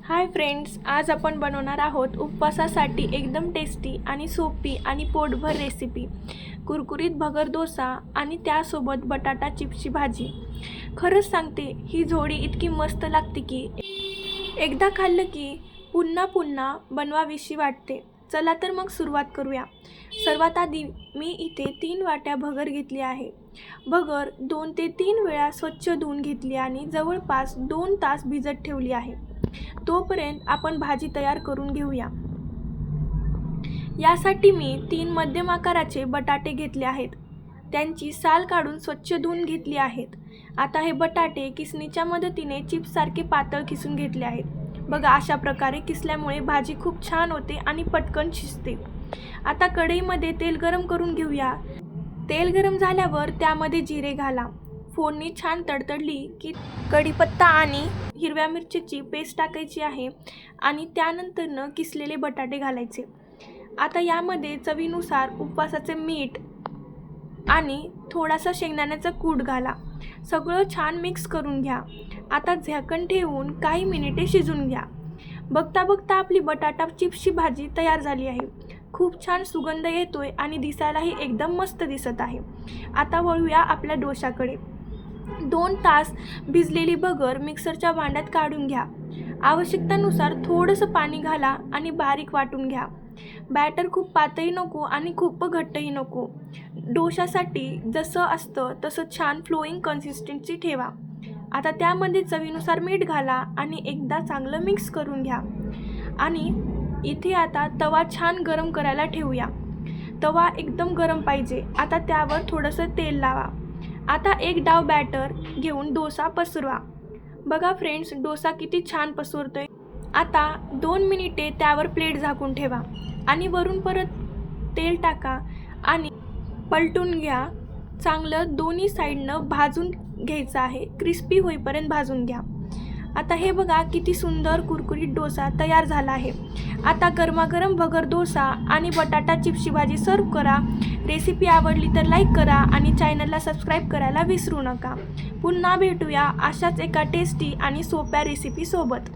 Hi friends, आज आपण बनवणार आहोत उपवासासाठी एकदम टेस्टी आणि सोपी आणि पोटभर रेसिपी कुरकुरीत भगर डोसा आणि त्यासोबत बटाटा चिप्सची भाजी। खरंच सांगते, ही जोडी इतकी मस्त लागते की एकदा खाल्लं की पुन्हा पुन्हा बनवावीशी वाटते। चला तर मग सुरुवात करूया। सर्वात आधी मी इथे 3 वाट्या भगर घेतली आहे। भगर 2 ते 3 वेळा स्वच्छ धुवून घेतली आणि जवळपास 2 तास भिजत ठेवली आहे। तोपर्यंत आपण भाजी तयार करून घेऊया। यासाठी मी 3 मध्यम आकाराचे बटाटे घेतले आहेत। त्यांची साल काढून स्वच्छ धुवून घेतली आहेत। आता हे बटाटे किसणीच्या मदतीने चिप्स सारखे पातळ किसून घेतले आहेत। बघा, अशा प्रकारे किसल्यामुळे भाजी खूप छान होते आणि पटकन शिजते। आता कढईमध्ये तेल गरम करून घेऊया। तेल गरम झाल्यावर त्यामध्ये जिरे घाला। फोडणी छान तडतडली की कढीपत्ता आणि हिरव्या मिरचीची पेस्ट टाकायची आहे आणि त्यानंतर किसलेले बटाटे घालायचे। आता यामध्ये चवीनुसार उपवासाचे मीठ आणि थोडासा शेंगदाण्याचा कूट घाला। सगळं छान मिक्स करून घ्या। आता झाकण ठेवून काही मिनिटे शिजून घ्या। बघता बघता आपली बटाटा चिप्सची भाजी तयार झाली आहे। खूप छान सुगंध येतोय आणि दिसायलाही एकदम मस्त दिसत आहे। आता वळूया आपल्या डोशाकडे। 2 तास भिजलेली भगर मिक्सरच्या भांड्यात काढून घ्या। आवश्यकतेनुसार थोडंसं पाणी घाला आणि बारीक वाटून घ्या। बॅटर खूप पातळही नको आणि खूप घट्टही नको। डोशासाठी जसं असतं तसं छान फ्लोईंग कन्सिस्टन्सी ठेवा। आता त्यामध्ये चवीनुसार मीठ घाला आणि एकदा चांगलं मिक्स करून घ्या। आणि इथे आता तवा छान गरम करायला ठेवूया। तवा एकदम गरम पाहिजे। आता त्यावर थोडंसं तेल लावा। आता एक डाव बॅटर घेऊन डोसा पसरवा। बघा फ्रेंड्स, डोसा किती छान पसरतोय। आता 2 मिनिटे त्यावर प्लेट झाकून ठेवा आणि वरून परत तेल टाका आणि पलटून घ्या। चांगलं दोन्ही साईडनं भाजून घ्यायचं आहे। क्रिस्पी होईपर्यंत भाजून घ्या। आता हे बघा, किती सुंदर कुरकुरीत डोसा तयार झाला आहे। आता गरमागरम भगर डोसा आणि बटाटा चिप्सची भाजी सर्व करा। रेसिपी आवडली तर लाईक करा आणि चॅनलला सबस्क्राईब करायला विसरू नका। पुन्हा भेटूया अशाच एका टेस्टी आणि सोप्या रेसिपी सोबत।